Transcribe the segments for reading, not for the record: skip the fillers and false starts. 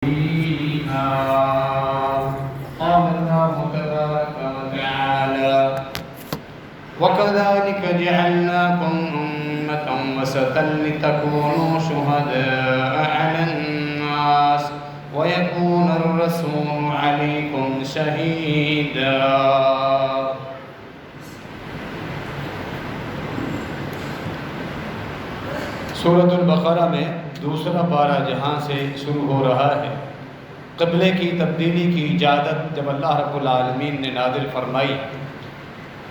فيها. قال الله تبارك وتعالى: وكذلك جعلناكم أمة وسطا لتكونوا شهداء على الناس ويكون الرسول عليكم شهيدا. سورۃ البقرہ میں دوسرا پارہ جہاں سے شروع ہو رہا ہے، قبلے کی تبدیلی کی اجازت جب اللہ رب العالمین نے نازل فرمائی،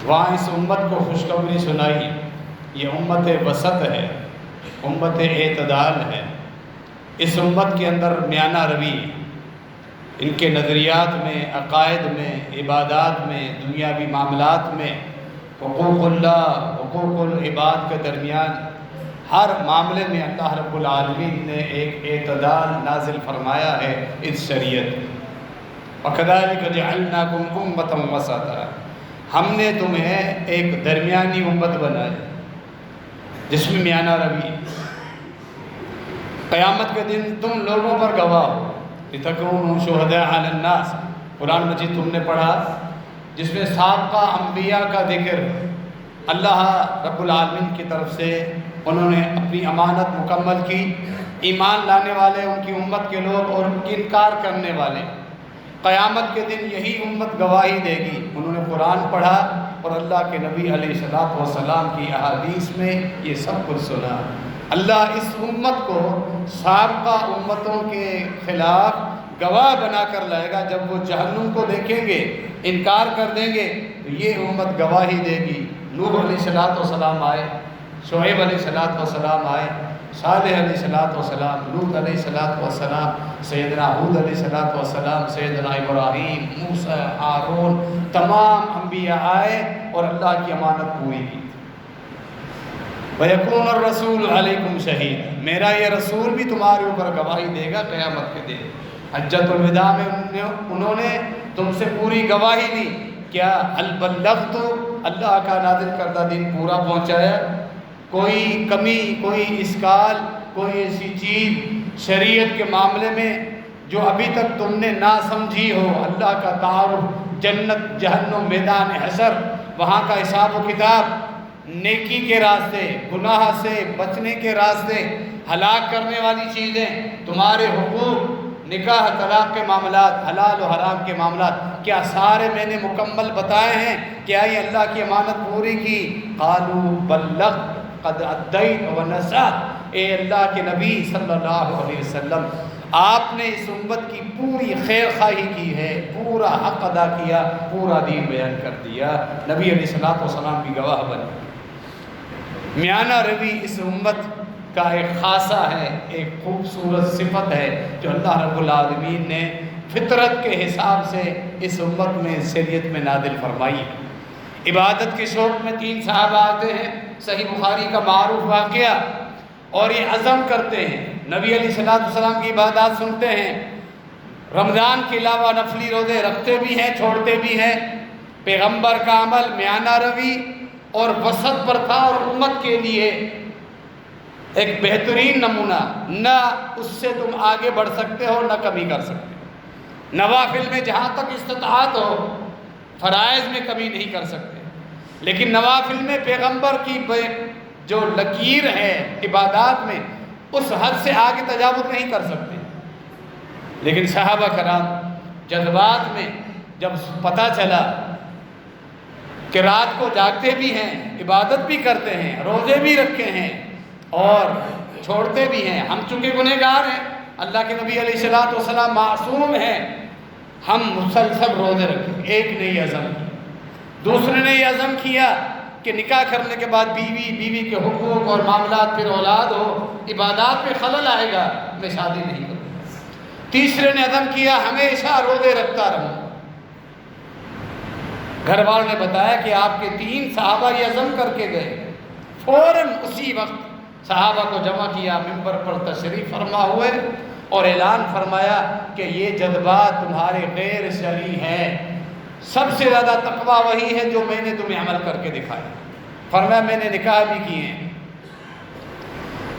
وہاں اس امت کو خوشخبری سنائی۔ یہ امت وسط ہے، امت اعتدال ہے۔ اس امت کے اندر میانہ روی، ان کے نظریات میں، عقائد میں، عبادات میں، دنیاوی معاملات میں، حقوق اللہ، حقوق العباد کے درمیان ہر معاملے میں اللہ رب العالمین نے ایک اعتدال نازل فرمایا ہے اس شریعت میں۔ وَكَذَلِكَ جَعَلْنَاكُمْ أُمَّةً وَسَطًا، ہم نے تمہیں ایک درمیانی امت بنایا جس میں میانہ روی۔ قیامت کے دن تم لوگوں پر گواہ ہو، لِتَكُونُوا شُهَدَاءَ عَلَى النَّاسِ۔ قرآن مجید تم نے پڑھا جس میں سابقہ انبیاء کا ذکر، اللہ رب العالمین کی طرف سے انہوں نے اپنی امانت مکمل کی، ایمان لانے والے ان کی امت کے لوگ اور ان کی انکار کرنے والے، قیامت کے دن یہی امت گواہی دے گی۔ انہوں نے قرآن پڑھا اور اللہ کے نبی علیہ الصلوۃ والسلام کی احادیث میں یہ سب کچھ سنا۔ اللہ اس امت کو سابقہ امتوں کے خلاف گواہ بنا کر لائے گا۔ جب وہ جہنم کو دیکھیں گے، انکار کر دیں گے، تو یہ امت گواہی دے گی۔ نوح علیہ الصلوۃ والسلام آئے، شعیب علیہ الصلوۃ والسلام آئے، صالح علیہ الصلوۃ والسلام، لوط علیہ الصلوۃ والسلام، سیدنا ہود علیہ الصلوۃ والسلام، سیدنا ابراہیم، موسیٰ، ہارون، تمام انبیاء آئے اور اللہ کی امانت پوری کی۔ وَيَكُونَ الرَّسُولُ عَلَيْكُمْ شَهِيدًا، میرا یہ رسول بھی تمہارے اوپر گواہی دے گا قیامت کے دن۔ حجۃ الوداع میں انہوں نے تم سے پوری گواہی دی، کیا هل بلغت، اللہ کا نازل کردہ دین پورا پہنچایا؟ کوئی کمی، کوئی اشکال، کوئی ایسی چیز شریعت کے معاملے میں جو ابھی تک تم نے نہ سمجھی ہو؟ اللہ کا تعارف، جنت، جہنم، میدان حشر، وہاں کا حساب و کتاب، نیکی کے راستے، گناہ سے بچنے کے راستے، ہلاک کرنے والی چیزیں، تمہارے حقوق، نکاح طلاق کے معاملات، حلال و حرام کے معاملات، کیا سارے میں نے مکمل بتائے ہیں؟ کیا یہ اللہ کی امانت پوری کی؟ قالوا بلغت قد ادیت ونصحت، اے اللہ کے نبی صلی اللہ علیہ وسلم، آپ نے اس امت کی پوری خیر خواہی کی ہے، پورا حق ادا کیا، پورا دین بیان کر دیا۔ نبی علیہ الصلوۃ والسلام کی گواہ بنے۔ میانہ روی اس امت کا ایک خاصہ ہے، ایک خوبصورت صفت ہے جو اللہ رب العالمین نے فطرت کے حساب سے اس امت میں شریعت میں نازل فرمائی ہے۔ عبادت کے شوق میں 3 صحابہ آتے ہیں، صحیح بخاری کا معروف واقعہ، اور یہ عزم کرتے ہیں، نبی علیہ الصلوۃ والسلام کی عبادات سنتے ہیں، رمضان کے علاوہ نفلی روزے رکھتے بھی ہیں، چھوڑتے بھی ہیں۔ پیغمبر کا عمل میانہ روی اور وسط پر تھا، اور امت کے لیے ایک بہترین نمونہ، نہ اس سے تم آگے بڑھ سکتے ہو نہ کمی کر سکتے۔ نوافل میں جہاں تک استطاعت ہو، فرائض میں کمی نہیں کر سکتے، لیکن نوافل میں پیغمبر کی جو لکیر ہے عبادات میں، اس حد سے آگے تجاوز نہیں کر سکتے۔ لیکن صحابہ کرام جذبات میں جب پتہ چلا کہ رات کو جاگتے بھی ہیں، عبادت بھی کرتے ہیں، روزے بھی رکھے ہیں اور چھوڑتے بھی ہیں، ہم چونکہ گنہگار ہیں، اللہ کے نبی علیہ الصلوۃ والسلام معصوم ہیں، ہم مسلسل روزے رکھیں۔ ایک نے یہ عزم کیا، دوسرے نے یہ عزم کیا کہ نکاح کرنے کے بعد بیوی کے حقوق اور معاملات، پھر اولاد ہو، عبادات پہ خلل آئے گا، میں شادی نہیں کروں۔ تیسرے نے عزم کیا ہمیشہ روزے رکھتا رہوں۔ گھر والوں نے بتایا کہ آپ کے 3 صحابہ یہ عزم کر کے گئے، فوراً اسی وقت صحابہ کو جمع کیا، منبر پر تشریف فرما ہوئے اور اعلان فرمایا کہ یہ جذبات تمہارے غیر شرعی ہیں، سب سے زیادہ تقویٰ وہی ہے جو میں نے تمہیں عمل کر کے دکھایا۔ فرمایا میں نے نکاح بھی کیے ہیں،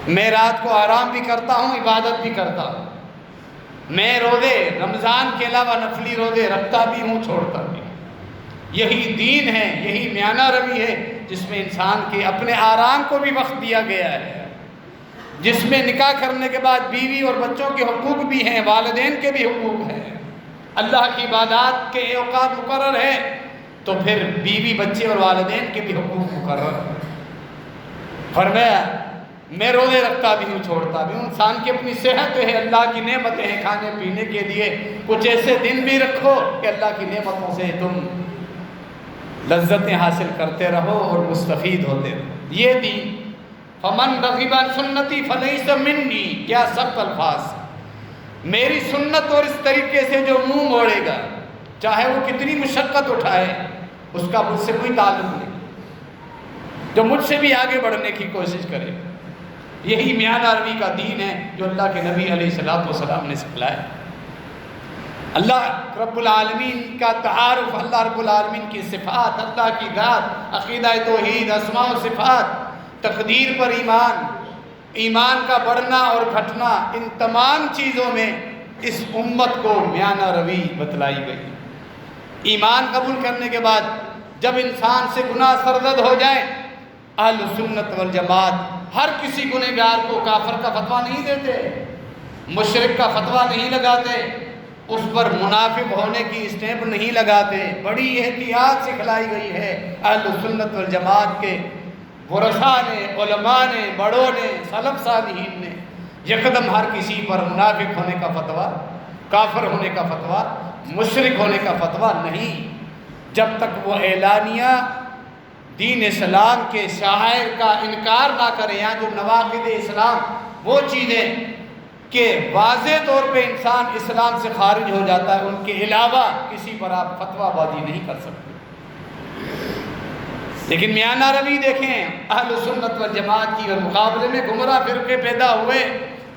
میں رات کو آرام بھی کرتا ہوں، عبادت بھی کرتا ہوں، میں روزے رمضان کے علاوہ نفلی روزے رکھتا بھی ہوں، چھوڑتا بھی ہوں۔ یہی دین ہے، یہی میانہ روی ہے جس میں انسان کے اپنے آرام کو بھی وقت دیا گیا ہے، جس میں نکاح کرنے کے بعد بیوی اور بچوں کے حقوق بھی ہیں، والدین کے بھی حقوق ہیں، اللہ کی عبادات کے اوقات مقرر ہے، تو پھر بیوی بچے اور والدین کے بھی حقوق مقرر ہیں۔ فرمایا میں روزے رکھتا بھی ہوں، چھوڑتا بھی ہوں۔ انسان کی اپنی صحت ہے، اللہ کی نعمتیں ہیں کھانے پینے کے لیے، کچھ ایسے دن بھی رکھو کہ اللہ کی نعمتوں سے تم لذتیں حاصل کرتے رہو اور مستفید ہوتے رہو۔ یہ دین فمن رغب عن سنتی فلیس منی، کیا سخت الفاظ، میری سنت اور اس طریقے سے جو منہ موڑے گا، چاہے وہ کتنی مشقت اٹھائے، اس کا مجھ سے کوئی تعلق نہیں، جو مجھ سے بھی آگے بڑھنے کی کوشش کرے۔ یہی میانہ روی کا دین ہے جو اللہ کے نبی علیہ السلام نے سکھلایا۔ اللہ رب العالمین کا تعارف، اللہ رب العالمین کی صفات، اللہ کی ذات، عقیدہ توحید، اسماء و صفات، تقدیر پر ایمان، ایمان کا بڑھنا اور گھٹنا، ان تمام چیزوں میں اس امت کو میانہ روی بتلائی گئی۔ ایمان قبول کرنے کے بعد جب انسان سے گناہ سرزد ہو جائے، اہل سنت والجماعت ہر کسی گنہگار کو کافر کا فتویٰ نہیں دیتے، مشرک کا فتویٰ نہیں لگاتے، اس پر منافق ہونے کی اسٹیمپ نہیں لگاتے۔ بڑی احتیاط سکھلائی گئی ہے اہل سنت والجماعت کے ورثاء نے، علماء نے، بڑوں نے، سلف صالحین نے، یکدم ہر کسی پر منافق ہونے کا فتویٰ، کافر ہونے کا فتویٰ، مشرک ہونے کا فتویٰ نہیں، جب تک وہ اعلانیہ دین اسلام کے شعائر کا انکار نہ کرے، یا جو نواقض اسلام، وہ چیزیں کہ واضح طور پہ انسان اسلام سے خارج ہو جاتا ہے، ان کے علاوہ کسی پر آپ فتویٰ بازی نہیں کر سکتے۔ لیکن میانہ روی دیکھیں اہل سنت والجماعت کی، اور مقابلے میں گمراہ فرقے پیدا ہوئے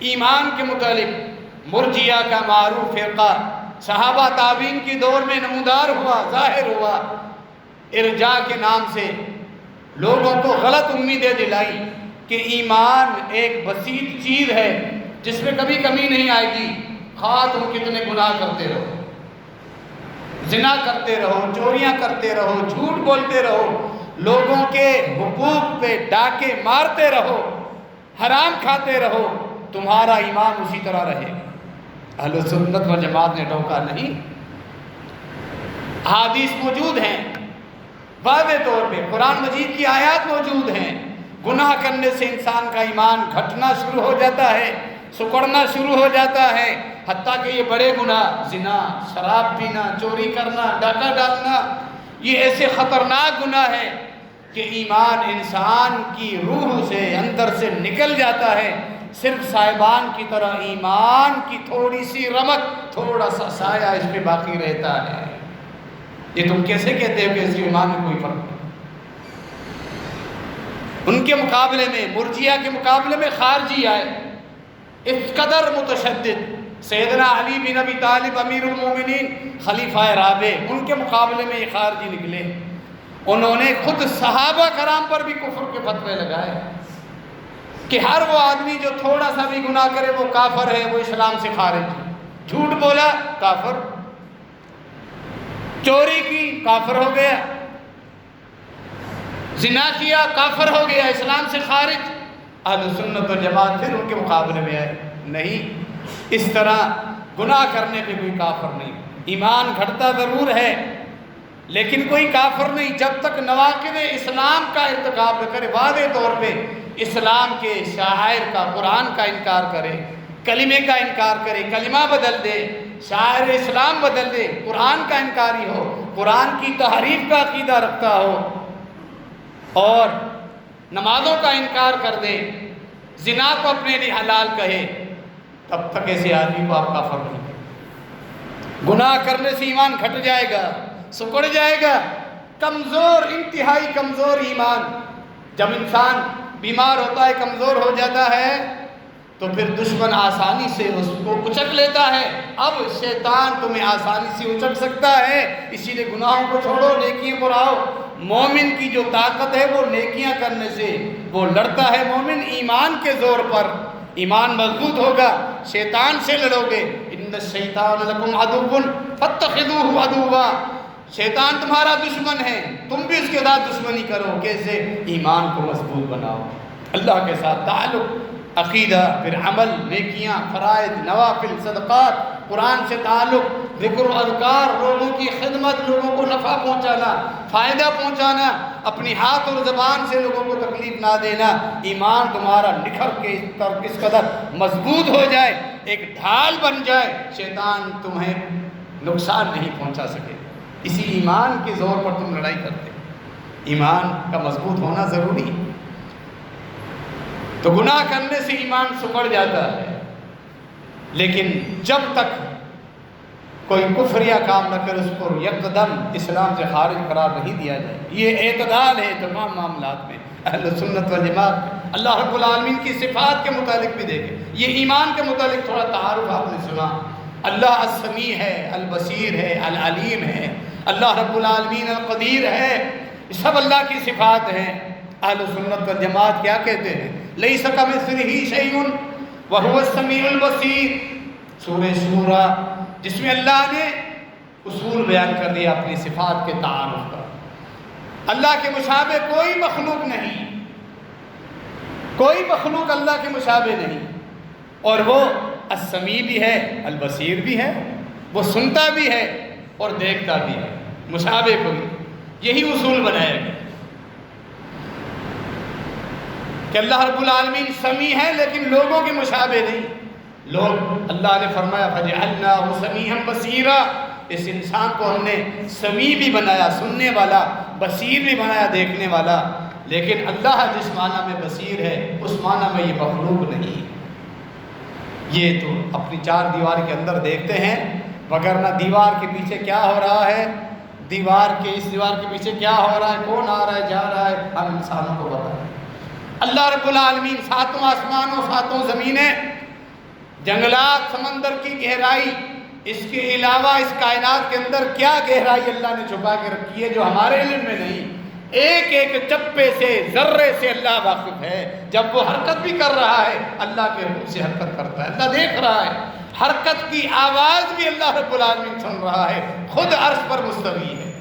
ایمان کے متعلق۔ مرجیہ کا معروف فرقہ صحابہ تابعین کی دور میں نمودار ہوا، ظاہر ہوا، ارجاء کے نام سے لوگوں کو غلط امیدیں دلائی کہ ایمان ایک بسیط چیز ہے جس میں کبھی کمی نہیں آئے گی، خواہ تم کتنے گناہ کرتے رہو، زنا کرتے رہو، چوریاں کرتے رہو، جھوٹ بولتے رہو، لوگوں کے حقوق پہ ڈاکے مارتے رہو، حرام کھاتے رہو، تمہارا ایمان اسی طرح رہے گا۔ اہل سنت و جماعت نے ٹوکا نہیں، حدیث موجود ہیں، واضح طور پہ قرآن مجید کی آیات موجود ہیں، گناہ کرنے سے انسان کا ایمان گھٹنا شروع ہو جاتا ہے، سکڑنا شروع ہو جاتا ہے، حتیٰ کہ یہ بڑے گناہ، زنا، شراب پینا، چوری کرنا، ڈاکہ ڈالنا، یہ ایسے خطرناک گناہ ہے کہ ایمان انسان کی روح سے، اندر سے نکل جاتا ہے، صرف صاحبان کی طرح ایمان کی تھوڑی سی رمق، تھوڑا سا سایہ اس پہ باقی رہتا ہے۔ یہ تم کیسے کہتے ہو کہ اس ایمان میں کوئی فرق نہیں؟ ان کے مقابلے میں، مرجیہ کے مقابلے میں خارجی آئے، اس قدر متشدد، سیدنا علی بن ابی طالب امیر المومنین، خلیفہ رابع، ان کے مقابلے میں یہ خارجی نکلے۔ انہوں نے خود صحابہ کرام پر بھی کفر کے فتوے لگائے کہ ہر وہ آدمی جو تھوڑا سا بھی گناہ کرے وہ کافر ہے، وہ اسلام سے خارج ہے۔ جھوٹ بولا کافر، چوری کی کافر ہو گیا، زنا کیا کافر ہو گیا، اسلام سے خارج۔ اہل سنت و جماعت پھر ان کے مقابلے میں آئے، نہیں، اس طرح گناہ کرنے پہ کوئی کافر نہیں، ایمان گھٹتا ضرور ہے لیکن کوئی کافر نہیں جب تک نواقض اسلام کا ارتکاب نہ کرے، واضح طور پہ اسلام کے شاعر کا، قرآن کا انکار کرے، کلمے کا انکار کرے، کلمہ بدل دے، شاعر اسلام بدل دے، قرآن کا انکاری ہو، قرآن کی تحریف کا عقیدہ رکھتا ہو، اور نمازوں کا انکار کر دے، زنا کو اپنے لیے حلال کہے، تب تک ایسے آدمی کو آپ کافر نہیں کریں۔ گناہ کرنے سے ایمان گھٹ جائے گا، سکڑ جائے گا، کمزور، انتہائی کمزور ایمان۔ جب انسان بیمار ہوتا ہے، کمزور ہو جاتا ہے، تو پھر دشمن آسانی سے اس کو اچک لیتا ہے۔ اب شیطان تمہیں آسانی سے اچک سکتا ہے، اسی لیے گناہوں کو چھوڑو، نیکیوں پر آؤ۔ مومن کی جو طاقت ہے وہ نیکیاں کرنے سے وہ لڑتا ہے، مومن ایمان کے زور پر، ایمان مضبوط ہوگا، شیطان سے لڑو گے۔ ان ان الشیطان لکم عدو فاتخذوہ عدوا، شیطان تمہارا دشمن ہے، تم بھی اس کے ساتھ دشمنی کرو۔ کیسے؟ ایمان کو مضبوط بناؤ، اللہ کے ساتھ تعلق، عقیدہ، پھر عمل، نیکیاں، فرائض، نوافل، صدقات، قرآن سے تعلق، ذکر و اذکار، لوگوں کی خدمت، لوگوں کو نفع پہنچانا، فائدہ پہنچانا، اپنی ہاتھ اور زبان سے لوگوں کو تکلیف نہ دینا۔ ایمان تمہارا نکھر کے اس قدر مضبوط ہو جائے، ایک ڈھال بن جائے، شیطان تمہیں نقصان نہیں پہنچا سکے۔ اسی ایمان کے زور پر تم لڑائی کرتے۔ ایمان کا مضبوط ہونا ضروری ہے۔ تو گناہ کرنے سے ایمان سکڑ جاتا ہے، لیکن جب تک کوئی کفر یا کام نہ کرے اس کو یکدم اسلام سے خارج قرار نہیں دیا جائے۔ یہ اعتدال ہے تمام معاملات میں اہل سنت والجماعت۔ اللہ رب العالمین کی صفات کے متعلق بھی دیکھیں، یہ ایمان کے متعلق تھوڑا تعارف آپ نے سنا۔ اللہ السمیع ہے، البصیر ہے، العلیم ہے، اللہ رب العالمین القدیر ہے، یہ سب اللہ کی صفات ہیں۔ اہل سنت والجماعت کیا کہتے ہیں؟ لیس کمثلہ شیء وہو السمیع البصیر، سورہ شورى جس میں اللہ نے اصول بیان کر دیا اپنی صفات کے تعارف کا۔ اللہ کے مشابہ کوئی مخلوق نہیں، کوئی مخلوق اللہ کے مشابہ نہیں، اور وہ السمیع بھی ہے، البصیر بھی ہے، وہ سنتا بھی ہے اور دیکھتا بھی ہے، مشابہ کوئی۔ یہی اصول بنایا گیا کہ اللہ رب العالمین سمیع ہے لیکن لوگوں کے مشابہ نہیں۔ لوگ، اللہ نے فرمایا فَجَعَلْنَاهُ سَمِيعًا بَصِيرًا، اس انسان کو ہم نے سمیع بھی بنایا، سننے والا، بصیر بھی بنایا، دیکھنے والا، لیکن اللہ جس معنی میں بصیر ہے اس معنی میں یہ مخلوق نہیں۔ یہ تو اپنی چار دیوار کے اندر دیکھتے ہیں، وگرنہ دیوار کے پیچھے کیا ہو رہا ہے، دیوار کے اس دیوار کے پیچھے کیا ہو رہا ہے، کون آ رہا ہے، جا رہا ہے، ہم انسانوں کو پتہ ہے۔ اللہ رب العالمین ساتوں آسمانوں، ساتوں زمینیں، جنگلات، سمندر کی گہرائی، اس کے علاوہ اس کائنات کے اندر کیا گہرائی اللہ نے چھپا کے رکھی ہے جو ہمارے علم میں نہیں۔ ایک ایک چپے سے، ذرے سے اللہ واقف ہے۔ جب وہ حرکت بھی کر رہا ہے اللہ کے حکم سے حرکت کرتا ہے، اللہ دیکھ رہا ہے، حرکت کی آواز بھی اللہ رب العالمین سن رہا ہے، خود عرش پر مستوی ہے۔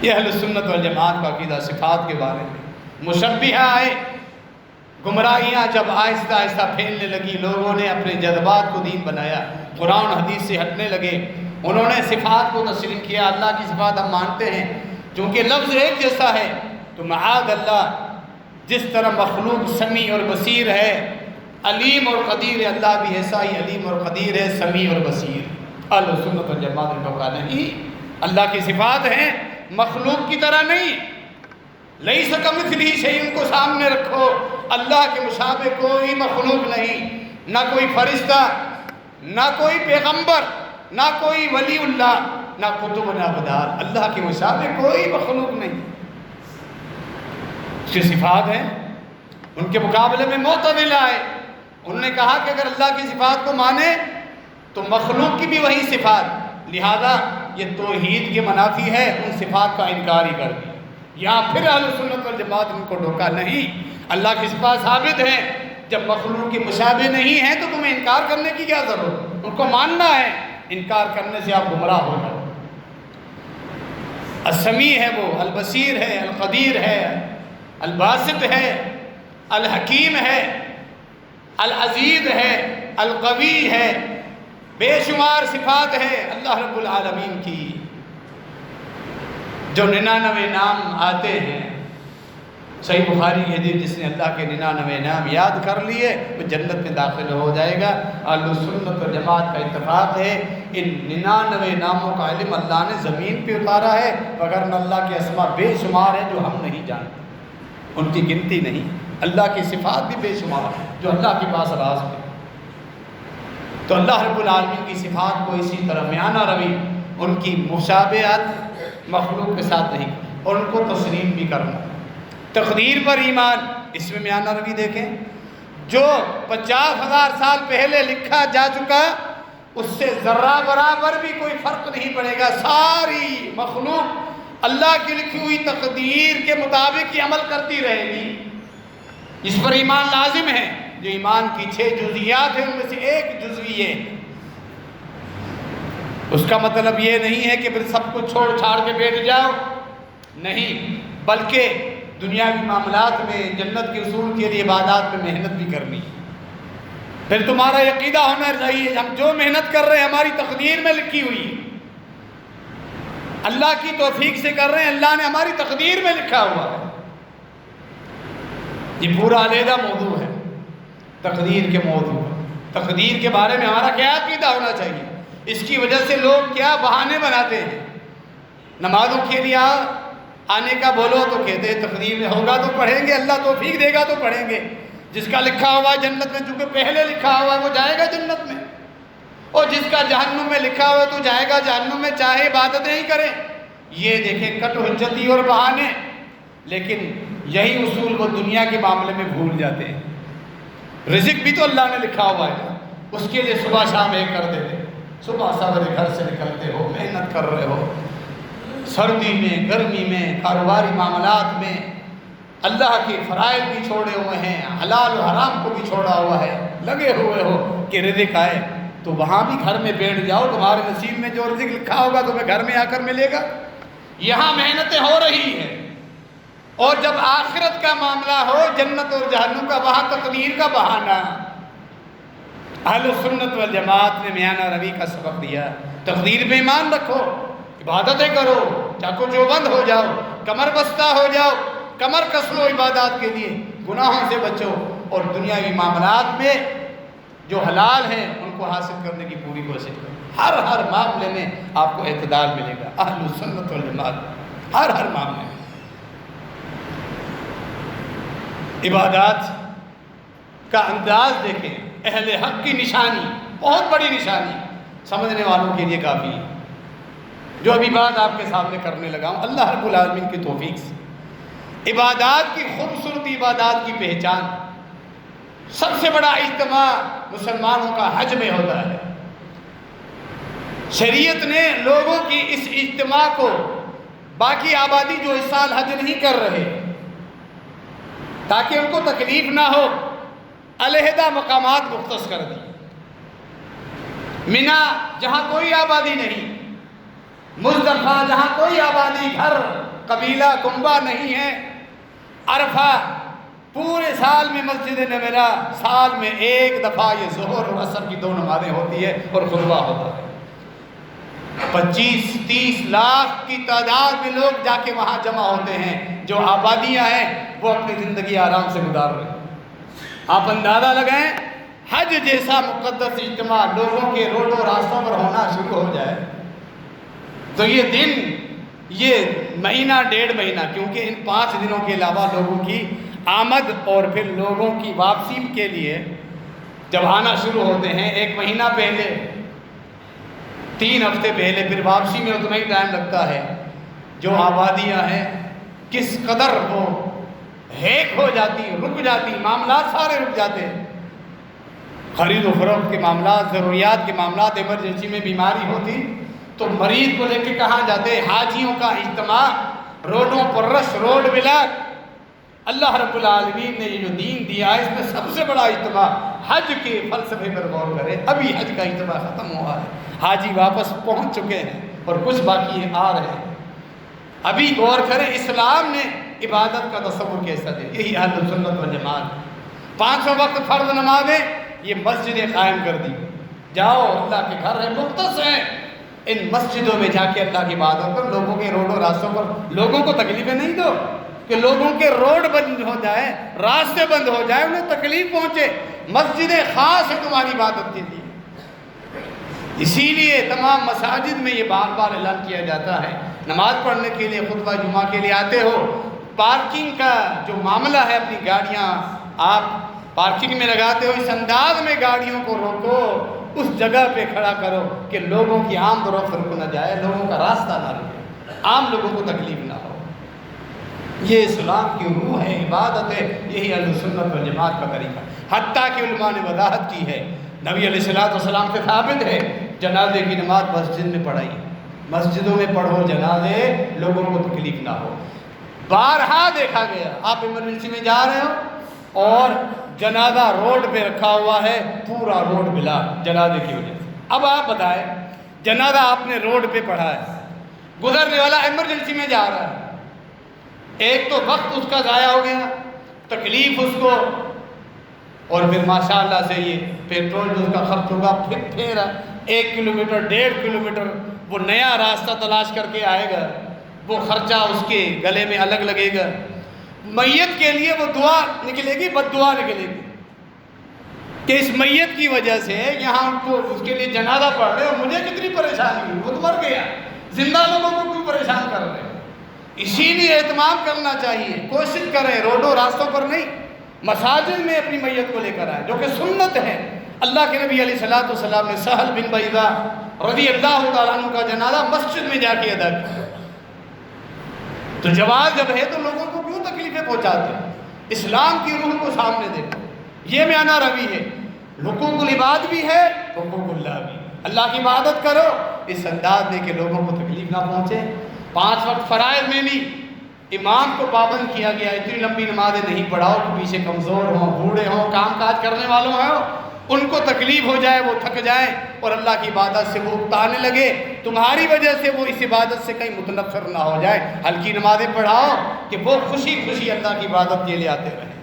یہ اہل سنت والجماعت کا عقیدہ صفات کے بارے میں۔ مشبہہ آئے، گمراہیاں جب آہستہ آہستہ پھیلنے لگی، لوگوں نے اپنے جذبات کو دین بنایا، قرآن حدیث سے ہٹنے لگے، انہوں نے صفات کو تسلیم کیا۔ اللہ کی صفات ہم مانتے ہیں، چونکہ لفظ ایک جیسا ہے تو معاذ اللہ جس طرح مخلوق سمیع اور بصیر ہے، علیم اور قدیر ہے، اللہ بھی ایسا ہی علیم اور قدیر ہے، سمیع اور بصیر۔ اہل سنت والجماعت نے کہا نہیں، اللہ کی صفات ہیں، مخلوق کی طرح نہیں۔ لیس کمثلہ شیء، ان کو سامنے رکھو، اللہ کے مشابہ کوئی مخلوق نہیں، نہ کوئی فرشتہ، نہ کوئی پیغمبر، نہ کوئی ولی اللہ، نہ قطب نہ ابدال، اللہ کے مشابہ کوئی مخلوق نہیں۔ اس کی صفات ہیں۔ ان کے مقابلے میں معتزلہ آئے، انہوں نے کہا کہ اگر اللہ کی صفات کو مانے تو مخلوق کی بھی وہی صفات، لہذا یہ توحید کے منافی ہے، ان صفات کا انکار ہی کر دیا۔ یا پھر اہل سنت والجماعت ان کو ڈھوکا نہیں، اللہ کی صفات ثابت ہیں، جب مخلوق کے مشابہ نہیں ہیں تو تمہیں انکار کرنے کی کیا ضرورت، ان کو ماننا ہے، انکار کرنے سے آپ گمراہ ہو جاؤ۔ السمیع ہے وہ، البصیر ہے، القدیر ہے، الباسط ہے، الحکیم ہے، العزیز ہے، القوی ہے، بے شمار صفات ہے اللہ رب العالمین کی۔ جو 99 نام آتے ہیں، صحیح بخاری کی حدیث، جس نے اللہ کے 99 نام یاد کر لیے وہ جنت میں داخل ہو جائے گا۔ اہل سنت و جماعت کا اتفاق ہے ان 99 ناموں کا علم اللہ نے زمین پہ اتارا ہے، وگرنہ اللہ کے اسماء بے شمار ہیں جو ہم نہیں جانتے، ان کی گنتی نہیں۔ اللہ کی صفات بھی بے شمار ہیں جو اللہ کے پاس راز ہے۔ تو اللہ رب العالمین کی صفات کو اسی طرح میانہ روی، ان کی مشابہت مخلوق کے ساتھ نہیں، اور ان کو تسلیم بھی کرنا۔ تقدیر پر ایمان، اس میں میانہ روی دیکھیں، جو 50,000 سال پہلے لکھا جا چکا اس سے ذرہ برابر بھی کوئی فرق نہیں پڑے گا۔ ساری مخلوق اللہ کی لکھی ہوئی تقدیر کے مطابق ہی عمل کرتی رہے گی، اس پر ایمان لازم ہے۔ جو ایمان کی 6 جزیات ہیں ان میں سے ایک جزوی ہے۔ اس کا مطلب یہ نہیں ہے کہ پھر سب کو چھوڑ چھاڑ کے بیٹھ جاؤ، نہیں، بلکہ دنیاوی معاملات میں جنت کے اصول کے لیے عبادات میں محنت بھی کرنی۔ پھر تمہارا عقیدہ ہونا چاہیے ہم جو محنت کر رہے ہیں ہماری تقدیر میں لکھی ہوئی ہے، اللہ کی توفیق سے کر رہے ہیں، اللہ نے ہماری تقدیر میں لکھا ہوا ہے۔ یہ پورا علیحدہ موضوع ہے تقدیر کے موضوع، تقدیر کے بارے میں ہمارا کیا عقیدہ ہونا چاہیے۔ اس کی وجہ سے لوگ کیا بہانے بناتے ہیں، نمازوں کے لیے آنے کا بولو تو کہتے ہیں تقدیر میں ہوگا تو پڑھیں گے، اللہ توفیق دے گا تو پڑھیں گے، جس کا لکھا ہوا جنت میں، چونکہ پہلے لکھا ہوا وہ جائے گا جنت میں، اور جس کا جہنم میں لکھا ہوا تو جائے گا جہنم میں، چاہے عبادتیں ہی کریں۔ یہ دیکھیں کٹ حجتی اور بہانے، لیکن یہی اصول وہ دنیا کے معاملے میں بھول جاتے ہیں۔ رزق بھی تو اللہ نے لکھا ہوا ہے، اس کے لیے صبح شام ایک کر دیتے، صبح سویرے گھر سے نکلتے ہو، محنت کر رہے ہو، سردی میں گرمی میں کاروباری معاملات میں اللہ کے فرائض بھی چھوڑے ہوئے ہیں، حلال و حرام کو بھی چھوڑا ہوا ہے، لگے ہوئے ہو کہ رزق آئے، تو وہاں بھی گھر میں بیٹھ جاؤ، تمہارے نصیب میں جو رزق لکھا ہوگا تمہیں گھر میں آ کر ملے گا۔ یہاں محنتیں ہو رہی ہیں، اور جب آخرت کا معاملہ ہو جنت اور جہنم کا، وہاں تقدیر کا بہانہ۔ اہل سنت والجماعت نے میانہ روی کا سبق دیا، تقدیر پہ ایمان رکھو، عبادتیں کرو، چاکو جو بند ہو جاؤ، کمر بستہ ہو جاؤ، کمر کس لو عبادات کے لیے، گناہوں سے بچو، اور دنیاوی معاملات میں جو حلال ہیں ان کو حاصل کرنے کی پوری کوشش کرو۔ ہر معاملے میں آپ کو اعتدال ملے گا، اہل سنت والجماعت ہر معاملے میں۔ عبادات کا انداز دیکھیں، اہل حق کی نشانی، بہت بڑی نشانی، سمجھنے والوں کے لیے کافی ہے۔ جو ابھی بات آپ کے سامنے کرنے لگا ہوں، اللہ رب العالمین کی توفیق سے عبادات کی خوبصورتی، عبادات کی پہچان، سب سے بڑا اجتماع مسلمانوں کا حج میں ہوتا ہے۔ شریعت نے لوگوں کی اس اجتماع کو، باقی آبادی جو اس سال حج نہیں کر رہے، تاکہ ان کو تکلیف نہ ہو، علیحدہ مقامات مختص کر دی۔ مینا جہاں کوئی آبادی نہیں، مزدلفہ جہاں کوئی آبادی، گھر، قبیلہ، کنبہ نہیں ہے، عرفہ، پورے سال میں مسجد نبوی سال میں ایک دفعہ یہ ظہر اور عصر کی 2 نمازیں ہوتی ہے اور خطبہ ہوتا ہے۔ 25-30 لاکھ کی تعداد میں لوگ جا کے وہاں جمع ہوتے ہیں، جو آبادیاں ہیں وہ اپنی زندگی آرام سے گزار رہے ہیں۔ آپ اندازہ لگائیں، حج جیسا مقدس اجتماع لوگوں کے روڈوں راستوں پر ہونا شروع ہو جائے تو یہ دن، یہ مہینہ 1.5 مہینہ، کیونکہ ان 5 دنوں کے علاوہ لوگوں کی آمد اور پھر لوگوں کی واپسی کے لیے جب آنا شروع ہوتے ہیں 1 مہینہ پہلے، 3 ہفتے پہلے، پھر واپسی میں اتنا ہی ٹائم لگتا ہے۔ جو آبادیاں ہیں کس قدر وہ ہیک ہو جاتی، رک جاتی، معاملات سارے رک جاتے ہیں، خرید و فروخت کے معاملات، ضروریات کے معاملات، ایمرجنسی میں بیماری ہوتی تو مریض کو لے کے کہاں جاتے، حاجیوں کا اجتماع، روڈوں پر رش، روڈ بلاک۔ اللہ رب العالمین نے یہ جو دین دیا ہے اس میں سب سے بڑا اجتماع، حج کے فلسفے پر غور کرے۔ ابھی حج کا اجتماع ختم ہوا ہے، حاجی واپس پہنچ چکے ہیں اور کچھ باقی ہیں، آ رہے ہیں۔ ابھی غور کریں اسلام نے عبادت کا تصور کیسا دے، یہی اہل سنت والجماعت۔ 5 وقت فرض نمازیں یہ مسجدیں قائم کر دی، جاؤ اللہ کے گھر ہیں، مختص ہیں، ان مسجدوں میں جا کے اللہ کی عبادت پر، لوگوں کے روڈوں راستوں پر لوگوں کو تکلیفیں نہیں دو کہ لوگوں کے روڈ بند ہو جائے، راستے بند ہو جائے، انہیں تکلیف پہنچے۔ مسجدیں خاص ہے تمہاری عبادت کے لیے، اسی لیے تمام مساجد میں یہ بار بار اعلان کیا جاتا ہے، نماز پڑھنے کے لیے، خطبہ جمعہ کے لیے آتے ہو، پارکنگ کا جو معاملہ ہے، اپنی گاڑیاں آپ پارکنگ میں لگاتے ہو، اس انداز میں گاڑیوں کو روکو، اس جگہ پہ کھڑا کرو کہ لوگوں کی آمد و رفت رک نہ جائے، لوگوں کا راستہ نہ رکے، عام لوگوں کو تکلیف نہ ہو۔ یہ اسلام کی روح ہے، عبادت ہے، یہی اہل سنت والجماعت کا طریقہ۔ حتیٰ کہ علماء نے وضاحت کی ہے، نبی علیہ السلام سے ثابت ہے، جنازے کی نماز مسجد میں پڑھائی، مسجدوں میں پڑھو جنازے، لوگوں کو تکلیف نہ ہو۔ بارہا دیکھا گیا، آپ ایمرجنسی میں جا رہے ہو اور جنازہ روڈ پہ رکھا ہوا ہے، پورا روڈ ملا جنازے کی وجہ سے۔ اب آپ بتائیں، جنازہ آپ نے روڈ پہ پڑھا ہے، گزرنے والا ایمرجنسی میں جا رہا ہے، ایک تو وقت اس کا ضائع ہو گیا، تکلیف اس کو، اور پھر ماشاءاللہ سے یہ پیٹرول جو اس کا خرچ ہوگا، پھر 1 کلومیٹر 1.5 کلومیٹر وہ نیا راستہ تلاش کر کے آئے گا، وہ خرچہ اس کے گلے میں الگ لگے گا۔ میت کے لیے وہ دعا نکلے گی، بد دعا نکلے گی کہ اس میت کی وجہ سے یہاں کو اس کے لیے جنازہ پڑھ رہے اور مجھے کتنی پریشانی ہوئی، وہ تو مر گیا، زندہ لوگوں کو کیوں پریشان کر رہے ہیں؟ اسی لیے اہتمام کرنا چاہیے، کوشش کریں روڈوں راستوں پر نہیں، مساجد میں اپنی میت کو لے کر آئیں، جو کہ سنت ہے۔ اللہ کے نبی علیہ الصلوۃ والسلام نے سہل بن بیضا رضی اللہ تعالیٰ عنہ کا جنازہ مسجد میں جا کے ادا کیا۔ تو جواز جب ہے تو لوگوں کو کیوں تکلیفیں پہنچاتے ہیں؟ اسلام کی روح کو سامنے دیکھو، یہ میانہ روی ہے، حقوق العباد بھی ہے، حقوق اللہ بھی۔ اللہ کی عبادت کرو اس انداز میں کہ لوگوں کو تکلیف نہ پہنچے۔ 5 وقت فرائض میں بھی امام کو پابند کیا گیا، اتنی لمبی نمازیں نہیں پڑھاؤ کہ پیچھے کمزور ہوں، بوڑھے ہوں، کام کاج کرنے والوں ہوں، ان کو تکلیف ہو جائے، وہ تھک جائیں اور اللہ کی عبادت سے وہ اکتانے لگے، تمہاری وجہ سے وہ اس عبادت سے کہیں متنفر نہ ہو جائے۔ ہلکی نمازیں پڑھاؤ کہ وہ خوشی خوشی اللہ کی عبادت کے لیے آتے رہیں۔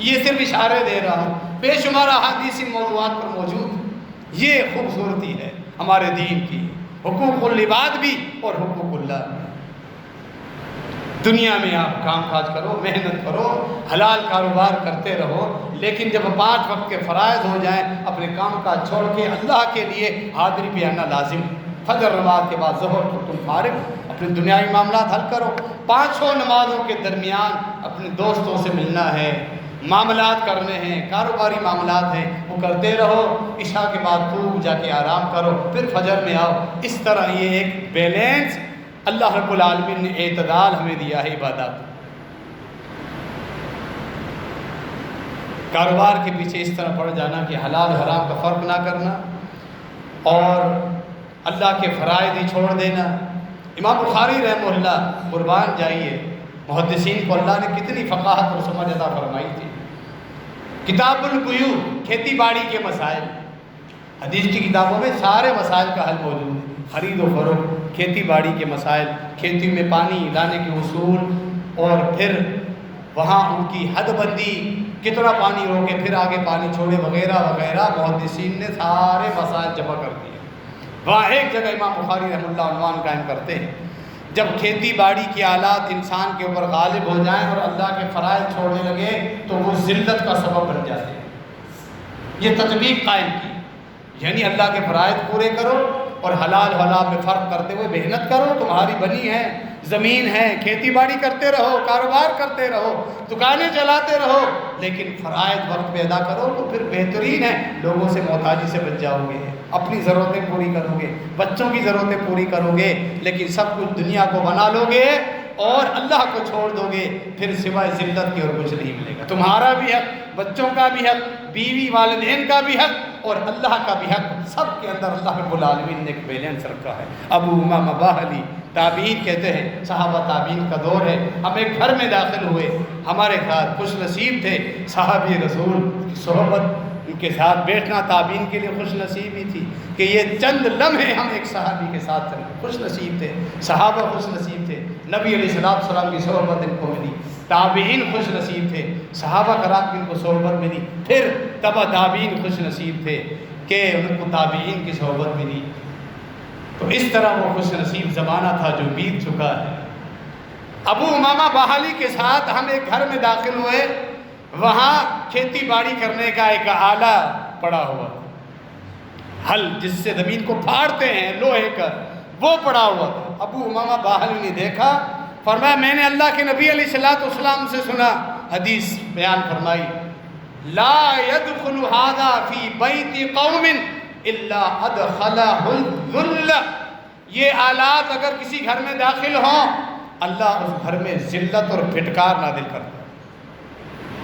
یہ صرف اشارے دے رہا ہوں، بے شمار احادیث موضوعات پر موجود۔ یہ خوبصورتی ہے ہمارے دین کی، حقوق العباد بھی اور حقوق اللہ بھی۔ دنیا میں آپ کام کاج کرو، محنت کرو، حلال کاروبار کرتے رہو، لیکن جب 5 وقت کے فرائض ہو جائیں اپنے کام کاج چھوڑ کے اللہ کے لیے حاضری پہ آنا لازم۔ فجر نماز کے بعد ظہر کو تم فارغ، اپنے دنیاوی معاملات حل کرو، 5 نمازوں کے درمیان اپنے دوستوں سے ملنا ہے، معاملات کرنے ہیں، کاروباری معاملات ہیں، وہ کرتے رہو، عشاء کے بعد خوب جا کے آرام کرو، پھر فجر میں آؤ۔ اس طرح یہ ایک بیلنس اللہ رب العالمین نے اعتدال ہمیں دیا ہے عبادات۔ کاروبار کے پیچھے اس طرح پڑ جانا کہ حلال حرام کا فرق نہ کرنا اور اللہ کے فرائض ہی چھوڑ دینا۔ امام بخاری رحمہ اللہ، قربان جائیے، محدثین کو اللہ نے کتنی فقاہت اور سمجھ عطا فرمائی تھی۔ کتاب البیوع، کھیتی باڑی کے مسائل، حدیث کی کتابوں میں سارے مسائل کا حل موجود ہے، خرید و فروخت، کھیتی باڑی کے مسائل، کھیتی میں پانی لانے کے اصول، اور پھر وہاں ان کی حد بندی، کتنا پانی روکے پھر آگے پانی چھوڑے، وغیرہ وغیرہ، محدثین نے سارے مسائل جمع کر دیے۔ وہاں ایک جگہ امام بخاری رحمہ اللہ عنوان قائم کرتے ہیں، جب کھیتی باڑی کے آلات انسان کے اوپر غالب ہو جائیں اور اللہ کے فرائض چھوڑنے لگے تو وہ ذلت کا سبب بن جاتے ہیں۔ یہ تطبیق قائم کی، یعنی اللہ کے فرائض پورے کرو اور حلال حرام میں فرق کرتے ہوئے محنت کرو، تمہاری بنی ہے، زمین ہے، کھیتی باڑی کرتے رہو، کاروبار کرتے رہو، دکانیں چلاتے رہو، لیکن فرائض وقت پہ ادا کرو تو پھر بہترین ہے، لوگوں سے محتاجی سے بچ جاؤ گے، اپنی ضرورتیں پوری کرو گے، بچوں کی ضرورتیں پوری کرو گے، لیکن سب کچھ دنیا کو بنا لو گے اور اللہ کو چھوڑ دو گے، پھر سوائے ذلت کے اور کچھ نہیں ملے گا۔ تمہارا بھی حق، بچوں کا بھی حق، بیوی والدین کا بھی حق اور اللہ کا بھی حق، سب کے اندر اللہ رب العالمین نے ایک بیلنس رکھا ہے۔ ابو امامہ باہلی تابعین کہتے ہیں، صحابہ تابعین کا دور ہے، ہم ایک گھر میں داخل ہوئے، ہمارے ساتھ خوش نصیب تھے صحابی رسول کی صحبت، ان کے ساتھ بیٹھنا تابعین کے لیے خوش نصیبی تھی کہ یہ چند لمحے ہم ایک صحابی کے ساتھ چلے، خوش نصیب تھے، صحابہ خوش نصیب تھے، نبی علیہ السلام کی صحبت ان کو ملی، تابعین خوش نصیب تھے، صحابہ کرام کی ان کو صحبت ملی، پھر تبع تابعین خوش نصیب تھے کہ ان کو تابعین کی صحبت ملی۔ تو اس طرح وہ خوش نصیب زمانہ تھا جو بیت چکا ہے۔ ابو امامہ باہلی کے ساتھ ہم ایک گھر میں داخل ہوئے، وہاں کھیتی باڑی کرنے کا ایک آلہ پڑا ہوا، ہل جس سے زمین کو پھاڑتے ہیں لوہے کا، وہ پڑا ہوا تھا۔ ابو امامہ باہلی نے دیکھا، فرمایا میں نے اللہ کے نبی علیہ السلام سے سنا، حدیث بیان فرمائی، لا يدخل هذا في بيت قوم الا ادخله الذل، یہ آلات اگر کسی گھر میں داخل ہوں اللہ اس گھر میں ذلت اور پھٹکار نازل کرتا ہے۔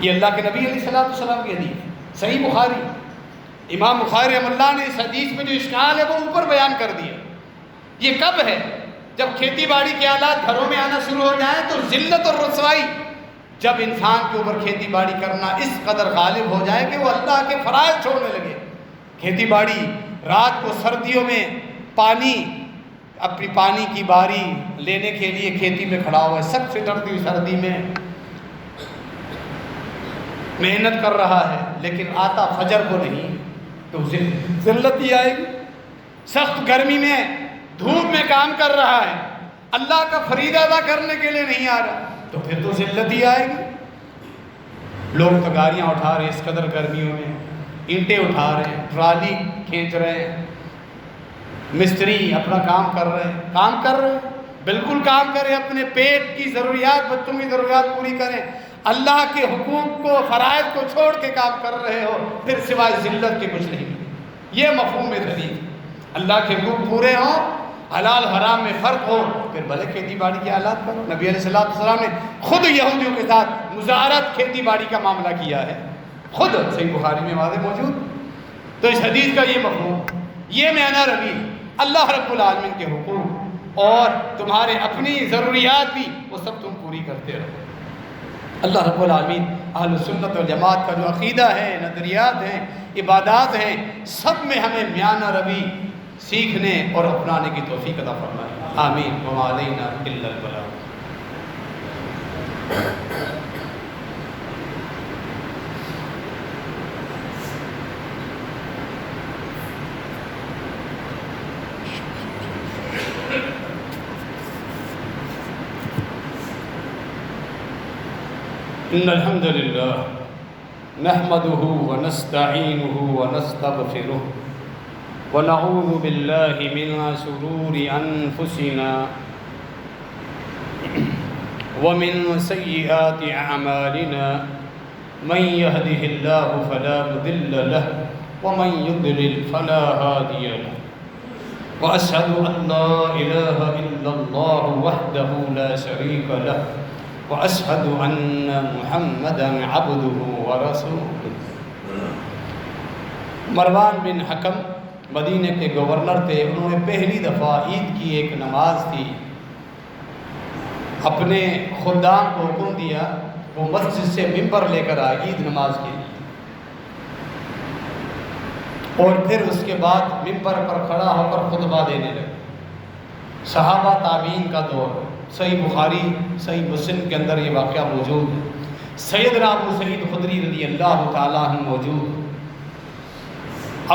یہ اللہ کے نبی علیہ السلام کی حدیث، صحیح بخاری۔ امام بخاری رحمہ اللہ نے اس حدیث میں جو اشکال ہے وہ اوپر بیان کر دیا۔ یہ کب ہے؟ جب کھیتی باڑی کے آلات گھروں میں آنا شروع ہو جائیں تو ذلت اور رسوائی جب انسان کے اوپر کھیتی باڑی کرنا اس قدر غالب ہو جائے کہ وہ اللہ کے فرائض چھوڑنے لگے. کھیتی باڑی رات کو سردیوں میں اپنی پانی کی باری لینے کے لیے کھیتی میں کھڑا ہوا ہے, سخت سے ڈرتی ہوئی سردی میں محنت کر رہا ہے, لیکن آتا فجر کو نہیں تو ذلت ہی آئے گی. سخت گرمی میں دھوپ میں کام کر رہا ہے, اللہ کا فریضہ ادا کرنے کے لیے نہیں آ رہا تو پھر تو ذلت ہی آئے گی. لوگ تو گاڑیاں اٹھا رہے ہیں اس قدر گرمیوں میں, اینٹیں اٹھا رہے ہیں, ٹرالی کھینچ رہے ہیں, مستری اپنا کام کر رہے ہیں, بالکل کام کریں, اپنے پیٹ کی ضروریات, بچوں کی ضروریات پوری کریں. اللہ کے حقوق کو, فرائض کو چھوڑ کے کام کر رہے ہو, پھر سوائے ذلت کے کچھ نہیں. یہ مفہوم ہے. اللہ کے حقوق پورے ہوں, حلال حرام میں فرق ہو, پھر بھلے کھیتی باڑی کے حالات کرو. نبی علیہ السلام نے خود یہودیوں کے ساتھ مزارت کھیتی باڑی کا معاملہ کیا ہے, خود صحیح بخاری میں واضح موجود. تو اس حدیث کا یہ مفہوم, یہ معنی ربی اللہ رب العالمین کے حقوق اور تمہارے اپنی ضروریات بھی وہ سب تم پوری کرتے رہو. اللہ رب العالمین اہل سنت والجماعت کا جو عقیدہ ہے, نظریات ہیں, عبادات ہیں, سب میں ہمیں میانہ روی سیکھنے اور اپنانے کی توفیق عطا فرمائے. آمین. وما علینا الا البلاغ. ان الحمد للہ نحمده ونستعینه ونستغفره ونعوذ باللہ من شرور انفسنا ومن سیئات اعمالنا من يهده الله فلا مضل له ومن يضلل فلا هادي له واشهد ان لا اله الا الله وحده لا شريك له وأشهد أن محمدًا عبده ورسوله. مروان بن حکم مدینہ کے گورنر تھے. انہوں نے پہلی دفعہ عید کی ایک نماز تھی, اپنے خدام کو حکم دیا وہ مسجد سے ممبر لے کر آئے عید نماز کے لیے, اور پھر اس کے بعد ممبر پر کھڑا ہو کر خطبہ دینے لگے. صحابہ تابعین کا دور, صحیح بخاری صحیح مسلم کے اندر یہ واقعہ موجود ہے. سیدنا ابو سعید خدری رضی اللہ تعالیٰ عنہ موجود.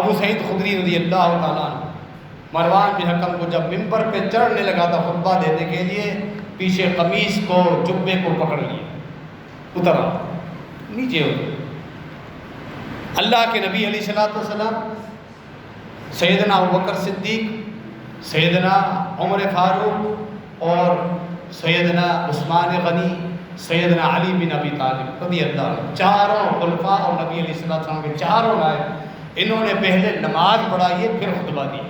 ابو سعید خدری رضی اللہ تعالیٰ عنہ مروان بن حکم کو جب ممبر پہ چڑھنے لگا تھا خطبہ دینے کے لیے, پیچھے قمیص کو, جبے کو پکڑ لیا, اترا نیچے اترا. اللہ کے نبی علیہ الصلوۃ والسلام, سیدنا ابوبکر صدیق, سیدنا عمر فاروق اور سیدنا عثمان غنی, سیدنا علی بن ابی طالب رضی اللہ عنہ, چاروں خلفاء اور نبی علیہ السلام کے چاروں نائب, انہوں نے پہلے نماز پڑھائی ہے پھر خطبہ دی.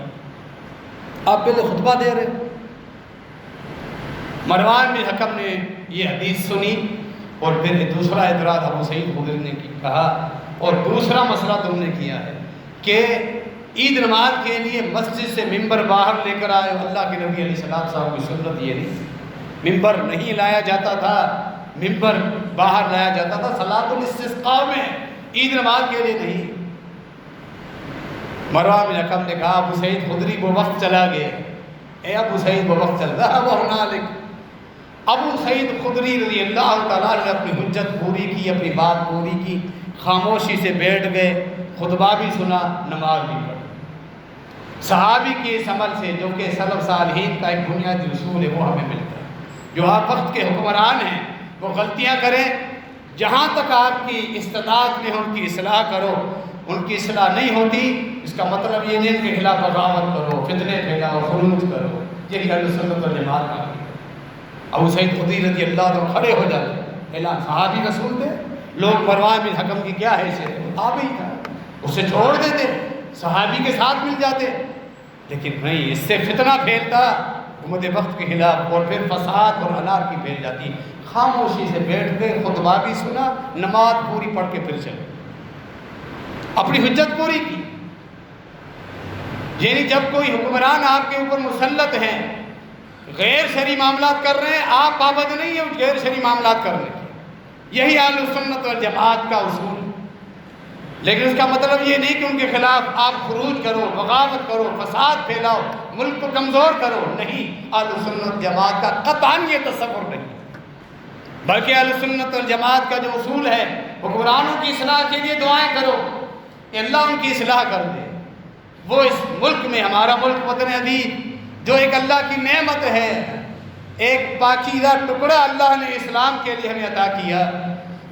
آپ پہلے خطبہ دے رہے. مروان بن حکم نے یہ حدیث سنی اور پھر دوسرا اعتراض ابو سعید خدری نے کہا, اور دوسرا مسئلہ تم نے کیا ہے کہ عید نماز کے لیے مسجد سے ممبر باہر لے کر آئے. اللہ کے نبی علیہ السلام کی سنت یہ نہیں, ممبر نہیں لایا جاتا تھا, ممبر باہر لایا جاتا تھا صلاۃ الاستسقاء میں, عید نماز کے لیے نہیں. مروان بن حکم نے کہا ابو سعید خدری وہ وقت چلا گیا. اے ابو سعید وہ وقت چل رہا وہ ہنالک. ابو سعید خدری رضی اللہ تعالیٰ نے اپنی حجت پوری کی, اپنی بات پوری کی, خاموشی سے بیٹھ گئے, خطبہ بھی سنا, نماز بھی پڑھی. صحابی کے اس عمل سے جو کہ سلف صالحین کا ایک بنیادی اصول ہے وہ ہمیں ملتا ہے. جو آپ وقت کے حکمران ہیں وہ غلطیاں کریں, جہاں تک آپ کی استطاعت میں ان کی اصلاح کرو. ان کی اصلاح نہیں ہوتی اس کا مطلب یہ نہیں کہ خلاف بغاوت کرو, فتنے پھیلاؤ, خروج کرو. یہ اہل سنت والجماعت کا عقیدہ. ابو سعید خدری رضی اللہ عنہ کھڑے ہو جاتے, اعلان صحابی رسول تھے, لوگ مروان بن حکم کی کیا حیثیت, تابعی تھا, اسے چھوڑ دیتے, صحابی کے ساتھ مل جاتے. لیکن نہیں, اس سے فتنہ پھیلتا حکومت وقت کے خلاف, اور پھر فساد اور انار کی پھیل جاتی. خاموشی سے بیٹھ کے خطبہ بھی سنا, نماز پوری پڑھ کے پھر چلے, اپنی حجت پوری کی. یعنی جب کوئی حکمران آپ کے اوپر مسلط ہیں, غیر شرعی معاملات کر رہے ہیں, آپ پابند نہیں ہیں غیر شرعی معاملات کرنے کے. یہی اہل سنت والجماعت کا اصول۔ لیکن اس کا مطلب یہ نہیں کہ ان کے خلاف آپ خروج کرو، بغاوت کرو، فساد پھیلاؤ، ملک کو کمزور کرو، نہیں، اہل سنت جماعت کا قطعاً یہ تصور نہیں، بلکہ اہل سنت والجماعت کا جو اصول ہے، حکمرانوں کی اصلاح کے لیے دعائیں کرو کہ اللہ ان کی اصلاح کر دے۔ وہ اس ملک میں، ہمارا ملک وطن عزیز جو ایک اللہ کی نعمت ہے، ایک پاکیزہ ٹکڑا اللہ نے اسلام کے لیے ہمیں عطا کیا،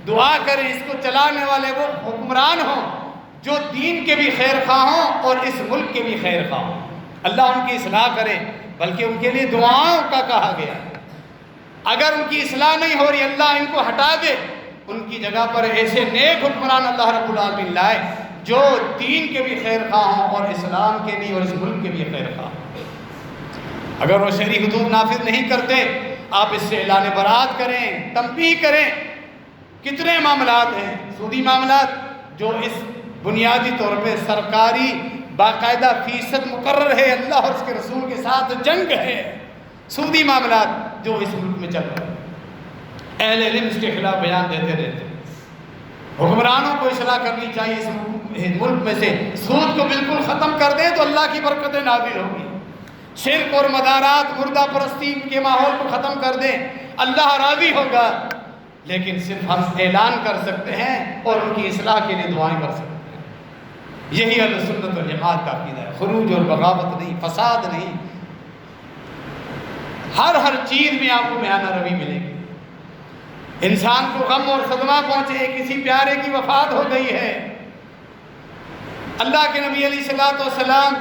دعا کریں اس کو چلانے والے وہ حکمران ہوں جو دین کے بھی خیر خواہ ہوں اور اس ملک کے بھی خیر خواہ ہوں، اللہ ان کی اصلاح کرے، بلکہ ان کے لیے دعاؤں کا کہا گیا۔ اگر ان کی اصلاح نہیں ہو رہی، اللہ ان کو ہٹا دے، ان کی جگہ پر ایسے نیک حکمران اللہ رب العالمین لائے جو دین کے بھی خیر خواہ ہوں اور اسلام کے بھی اور اس ملک کے بھی خیر خواہ ہوں۔ اگر وہ شرعی حدود نافذ نہیں کرتے، آپ اس سے اعلان برات کریں، تنبیہ کریں۔ کتنے معاملات ہیں، سودی معاملات جو اس بنیادی طور پہ سرکاری باقاعدہ فیصد مقرر ہے، اللہ اور اس کے رسول کے ساتھ جنگ ہے، سودی معاملات جو اس ملک میں چل رہے ہیں، اہل علم اس کے خلاف بیان دیتے رہتے ہیں۔ حکمرانوں کو اصلاح کرنی چاہیے اس ملک میں سے، سود کو بالکل ختم کر دیں تو اللہ کی برکتیں نازل ہوگی، شرک اور مدارات، مردہ پرستی کے ماحول کو ختم کر دیں، اللہ راضی ہوگا۔ لیکن صرف ہم اعلان کر سکتے ہیں اور ان کی اصلاح کے لیے دعائیں کر سکتے ہیں۔ یہی اہل سنت والجماعت کا عقیدہ ہے، خروج اور بغاوت نہیں، فساد نہیں۔ ہر چیز میں آپ کو میانہ روی ملے گی۔ انسان کو غم اور صدمہ پہنچے، کسی پیارے کی وفات ہو گئی ہے، اللہ کے نبی علیہ الصلوۃ والسلام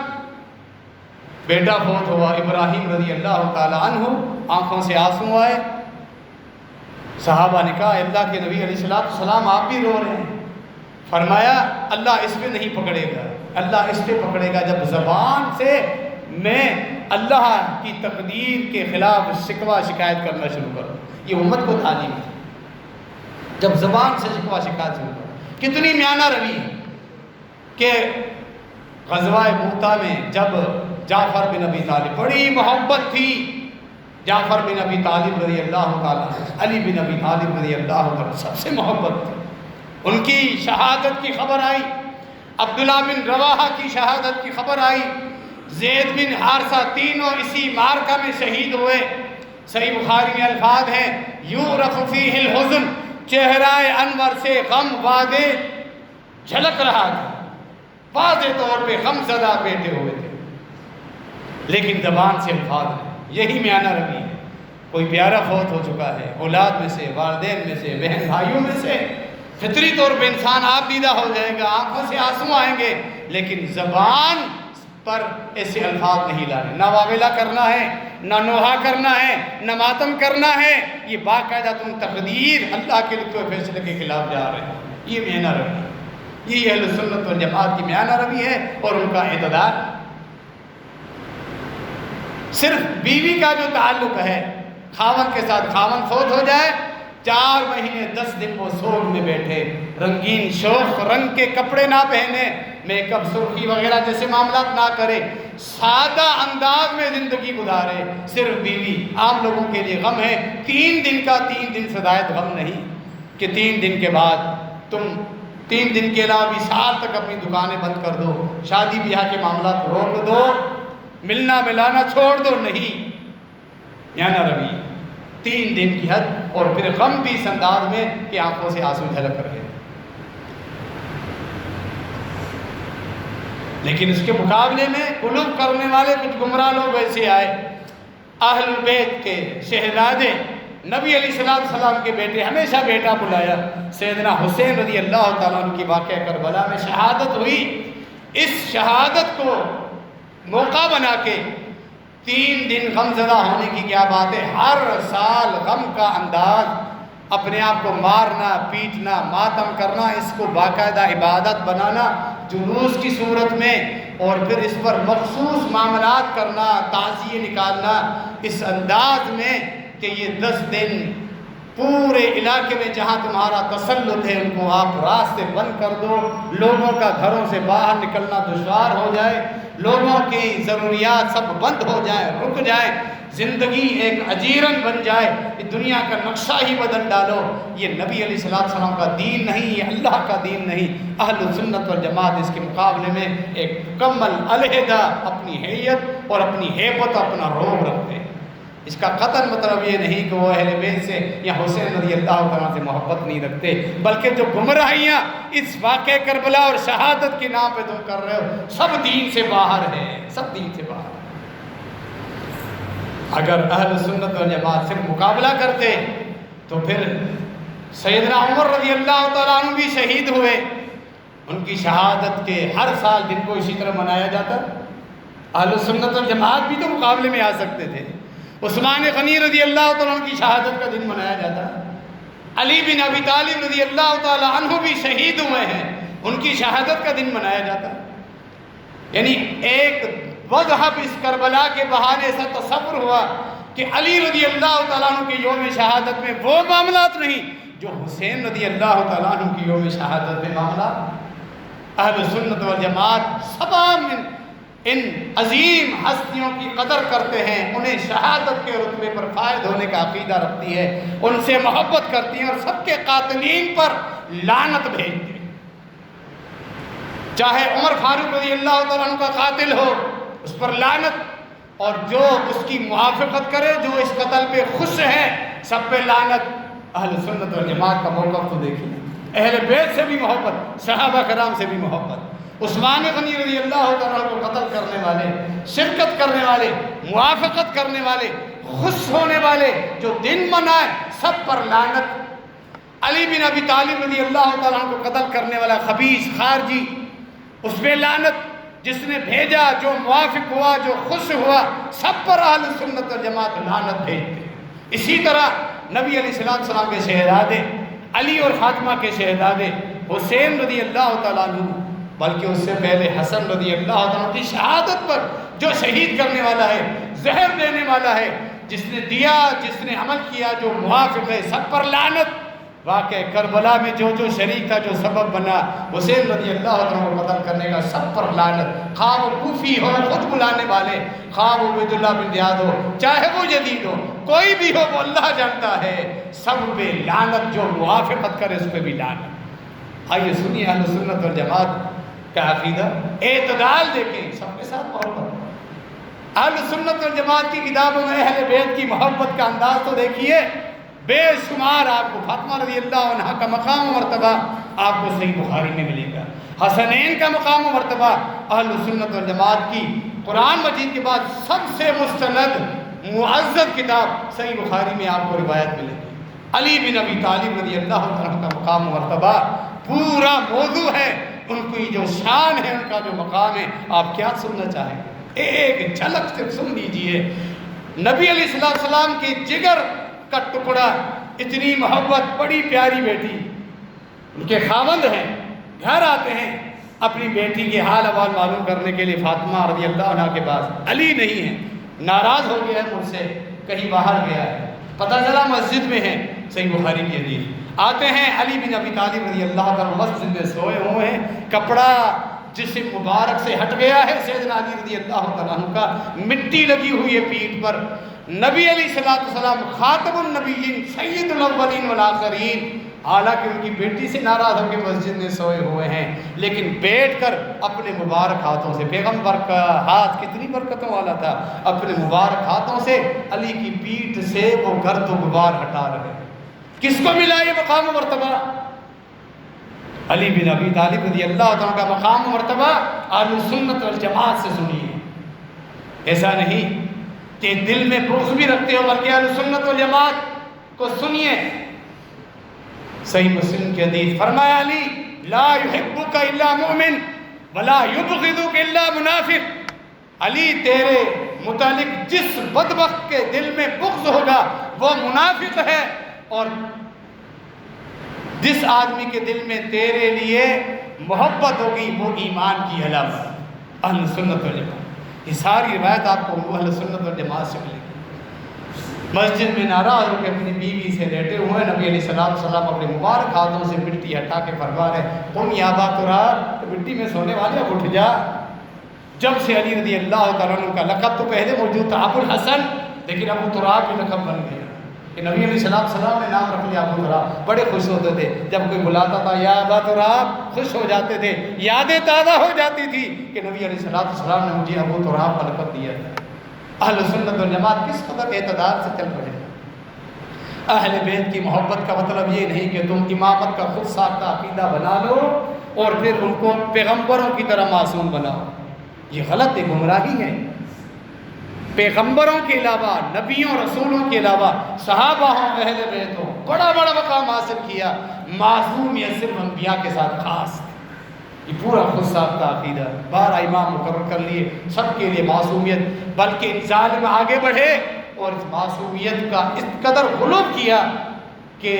بیٹا فوت ہوا، ابراہیم رضی اللہ تعالی عنہ، آنکھوں سے آنسو آئے، صحابہ نے کہا اللہ کے نبی علیہ الصلوۃ والسلام آپ بھی رو رہے ہیں، فرمایا اللہ اس پہ نہیں پکڑے گا، اللہ اس پہ پکڑے گا جب زبان سے میں اللہ کی تقدیر کے خلاف شکوہ شکایت کرنا شروع کروں۔ یہ امت کو تعلیم ہے، جب زبان سے شکوہ شکایت شروع کروں۔ کتنی میانہ روی ہے کہ غزوہ موتا میں جب جعفر بن ابی طالب، بڑی محبت تھی جعفر بن ابی طالب رضی اللہ تعالیٰ، علی بن ابی طالب رضی اللہ تعالیٰ، سب سے محبت تھی، ان کی شہادت کی خبر آئی، عبداللہ بن رواحہ کی شہادت کی خبر آئی، زید بن حارثہ، تینوں اسی مارکہ میں شہید ہوئے۔ صحیح بخاری میں الفاظ ہیں یعرف فیہ الحزن، چہرہ انور سے غم واضح جھلک رہا تھا، واضح طور پہ غم زدہ بیٹھے ہوئے تھے، لیکن زبان سے الفاظ ہیں۔ یہی میانہ روی ہے، کوئی پیارا فوت ہو چکا ہے، اولاد میں سے، والدین میں سے، بہن بھائیوں میں سے، فطری طور پہ انسان آپ دیدہ ہو جائے گا، آنکھوں سے آنسو آئیں گے، لیکن زبان پر ایسے الفاظ نہیں لانے، نہ واویلا کرنا ہے، نہ نوحہ کرنا ہے، نہ ماتم کرنا ہے، یہ باقاعدہ تم تقدیر اللہ کے لکھے ہوئے فیصلے کے خلاف جا رہے ہیں۔ یہ میانہ روی ہے، یہ اہل سنت والجماعت کی میانہ روی ہے اور ان کا اعتدال۔ صرف بیوی کا جو تعلق ہے خاوند کے ساتھ، خاوند فوت ہو جائے 4 مہینے 10 دن وہ سوگ میں بیٹھے، رنگین شوخ رنگ کے کپڑے نہ پہنے، میک اپ سرخی وغیرہ جیسے معاملات نہ کرے، سادہ انداز میں زندگی گزارے۔ صرف بیوی، عام لوگوں کے لیے غم ہے 3 دن کا، 3 دن سے زائد غم نہیں کہ 3 دن کے بعد تم 3 دن کے علاوہ بھی سال تک اپنی دکانیں بند کر دو، شادی بیاہ کے معاملات روک دو، ملنا ملانا چھوڑ دو، نہیں، میانہ روی 3 دن کی حد، اور پھر غم بھی اس انداز میں کہ آنکھوں سے آنسو جھلک رہے۔ لیکن اس کے مقابلے میں قلوب کرنے والے کچھ گمراہ لوگ ایسے آئے، اہل البیت کے شہزادے، نبی علیہ السلام کے بیٹے، ہمیشہ بیٹا بلایا، سیدنا حسین رضی اللہ تعالیٰ عنہ کی واقعہ کربلا میں شہادت ہوئی، اس شہادت کو موقع بنا کے 3 دن غم زدہ ہونے کی کیا بات ہے، ہر سال غم کا انداز، اپنے آپ کو مارنا، پیٹنا، ماتم کرنا، اس کو باقاعدہ عبادت بنانا جلوس کی صورت میں، اور پھر اس پر مخصوص معاملات کرنا، تعزیے نکالنا اس انداز میں کہ یہ 10 دن پورے علاقے میں جہاں تمہارا تسلط ہے ان کو آپ راستے بند کر دو، لوگوں کا گھروں سے باہر نکلنا دشوار ہو جائے، لوگوں کی ضروریات سب بند ہو جائیں، رک جائیں، زندگی ایک اجیرن بن جائے، یہ دنیا کا نقشہ ہی بدل ڈالو، یہ نبی علیہ السلام کا دین نہیں، یہ اللہ کا دین نہیں۔ اہل سنت والجماعت اس کے مقابلے میں ایک مکمل علیحدہ اپنی حیت اور اپنی ہیبت، اپنا روب رکھتے ہیں۔ اس کا قطعاً مطلب یہ نہیں کہ وہ اہل بیت سے یا حسین رضی اللہ تعالیٰ سے محبت نہیں رکھتے، بلکہ جو گمراہیاں اس واقعہ کربلا اور شہادت کے نام پہ تم کر رہے ہو سب دین سے باہر ہے، سب دین سے باہر ہے۔ اگر اہل سنت والجماعت سے مقابلہ کرتے تو پھر سیدنا عمر رضی اللہ تعالیٰ عنہ بھی شہید ہوئے، ان کی شہادت کے ہر سال دن کو اسی طرح منایا جاتا۔ اہل سنت والجماعت بھی تو مقابلے میں آ سکتے تھے۔ عثمان غنی رضی اللہ تعالیٰ عنہ کی شہادت کا دن منایا جاتا، علی بن ابی طالب رضی اللہ تعالیٰ عنہ بھی شہید ہوئے ہیں، ان کی شہادت کا دن منایا جاتا۔ یعنی ایک مذہب اس کربلا کے بہانے ایسا تصور ہوا کہ علی رضی اللہ تعالیٰ عنہ کے یوم شہادت میں وہ معاملات نہیں جو حسین رضی اللہ تعالیٰ عنہ کی یوم شہادت میں معاملات۔ اہل سنت والجماعت تمام ان عظیم ہستیوں کی قدر کرتے ہیں، انہیں شہادت کے رتبے پر فائد ہونے کا عقیدہ رکھتی ہے، ان سے محبت کرتی ہیں اور سب کے قاتلین پر لعنت بھیجتے ہیں۔ چاہے عمر فاروق رضی اللہ تعالیٰ عنہ کا قاتل ہو اس پر لعنت، اور جو اس کی موافقت کرے، جو اس قتل پہ خوش ہے، سب پہ لعنت۔ اہل سنت والجماعت کا موقف تو دیکھیے، اہل بیت سے بھی محبت، صحابہ کرام سے بھی محبت، عثمان غنی رضی اللہ تعالیٰ کو قتل کرنے والے، شرکت کرنے والے، موافقت کرنے والے، خوش ہونے والے، جو دن منائے، سب پر لعنت۔ علی بن ابی طالب رضی اللہ تعالیٰ کو قتل کرنے والا خبیث خارجی، اس پہ لعنت، جس نے بھیجا، جو موافق ہوا، جو خوش ہوا، سب پر اہل سنت والجماعت لعنت بھیجتے۔ اسی طرح نبی علیہ السلام کے شہزادے علی اور فاطمہ کے شہزادے حسین رضی اللہ تعالیٰ عنہ، بلکہ اس سے پہلے حسن رضی اللہ تعالیٰ کی شہادت پر جو شہید کرنے والا ہے، زہر دینے والا ہے، جس نے دیا، جس نے عمل کیا، جو موافق ہے، سب پر لعنت۔ واقع کربلا میں جو جو شریک تھا، جو سبب بنا حسین رضی اللہ عنہ کو قتل کرنے کا، سب پر لعنت۔ خواہ وہ کوفی ہو، خود بلانے والے، خواہ وہ عبید اللہ بن زیاد ہو، چاہے وہ یزید ہو، کوئی بھی ہو، وہ اللہ جانتا ہے، سب پہ لعنت۔ جو موافقت کرے اس پہ بھی لعنت۔ آئیے سنیے اہل سنت والجماعت کا عقیدہ، اعتدال دیکھیں، سب کے ساتھ محبت۔ اہل سنت والجماعت کی کتابوں میں اہل بیت کی محبت کا انداز تو دیکھیے، بے شمار۔ آپ کو فاطمہ رضی اللہ عنہ کا مقام و مرتبہ آپ کو صحیح بخاری میں ملے گا، حسنین کا مقام و مرتبہ اہل سنت والجماعت کی قرآن مجید کے بعد سب سے مستند معزز کتاب صحیح بخاری میں آپ کو روایت ملے گی۔ علی بن ابی طالب رضی اللہ عنہ کا مقام و مرتبہ پورا موضوع ہے، ان کی جو شان ہے، ان کا جو مقام ہے، آپ کیا سننا چاہیں گے؟ ایک جھلک سے سن لیجئے۔ نبی علیہ السلام کے جگر کا ٹکڑا، اتنی محبت، بڑی پیاری بیٹی، ان کے خاوند ہیں، گھر آتے ہیں اپنی بیٹی کے حال احوال معلوم کرنے کے لیے فاطمہ رضی اللہ عنہ کے پاس۔ علی نہیں ہے، ناراض ہو گیا ہے مجھ سے، کہیں باہر گیا ہے، پتہ چلا مسجد میں ہے، صحیح بخاری کی حدیث۔ آتے ہیں علی بن ابی طالب رضی اللہ عنہ مسجد میں سوئے ہوئے ہیں، کپڑا جسم مبارک سے ہٹ گیا ہے سیدنا علی رضی اللہ عنہ کا، مٹی لگی ہوئی ہے پیٹھ پر۔ نبی علیہ السلام خاتم النبیین، سید الاولین والآخرین، حالانکہ ان کی بیٹی سے ناراض ہو کے مسجد میں سوئے ہوئے ہیں، لیکن بیٹھ کر اپنے مبارک ہاتھوں سے، پیغمبر کا ہاتھ کتنی برکتوں والا تھا، اپنے مبارک ہاتھوں سے علی کی پیٹھ سے وہ گرد و غبار ہٹا رہے ہیں۔ کس کو ملا یہ مقام و مرتبہ؟ علی بن ابی طالب رضی اللہ عنہ کا مقام و مرتبہ اہل سنت والجماعت سے سنیے۔ ایسا نہیں کہ دل میں بغض بھی رکھتے ہو، بلکہ اہل سنت والجماعت کو سنیے۔ صحیح مسلم کی حدیث، فرمایا علی لا یحبک الا مؤمن ولا یبغضک الا منافق۔ علی تیرے متعلق جس بدبخت کے دل میں بغض ہوگا وہ منافق ہے، اور جس آدمی کے دل میں تیرے لیے محبت ہوگی وہ ایمان کی علامت۔ اہل سنت والجماعت، یہ ساری روایت آپ کو اہل سنت والجماعت سے ملے گی۔ مسجد میں ناراض ہو کے اپنی بیوی سے لیٹے ہوئے، نبی علیہ السلام اپنے مبارک ہاتھوں سے مٹی ہٹا کے فرما رہے، قم یا ابا تراب، مٹی میں سونے والے اب اٹھ جا۔ جب سے علی رضی اللہ تعالیٰ عنہ کا لقب تو پہلے موجود تھا ابو الحسن، لیکن ابو تراب کی لقب بن گیا کہ نبی علیہ السلام نے نام رکھ لیا ابو تراب۔ بڑے خوش ہوتے تھے جب کوئی بلاتا تھا یا ابا تراب، خوش ہو جاتے تھے، یادیں تازہ ہو جاتی تھی کہ نبی علیہ السلام نے مجھے ابو تراب کا لقب دیا تھا۔ اہل سنت والجماعت کس قدر اعتدال سے چل رہے ہیں۔ اہل بیت کی محبت کا مطلب یہ نہیں کہ تم امامت کا خود ساختہ عقیدہ بنا لو اور پھر ان کو پیغمبروں کی طرح معصوم بناؤ، یہ غلط ہے، گمراہی ہے۔ پیغمبروں کے علاوہ، نبیوں رسولوں کے علاوہ صحابہ ہوں، اہل بیت ہوں، بڑا بڑا مقام حاصل کیا، معصومیت صرف انبیاء کے ساتھ خاص، یہ پورا خود ساختہ عقیدہ 12 امام مقرر کر لیے سب کے لیے معصومیت، بلکہ انسان میں آگے بڑھے اور اس معصومیت کا اس قدر غلو کیا کہ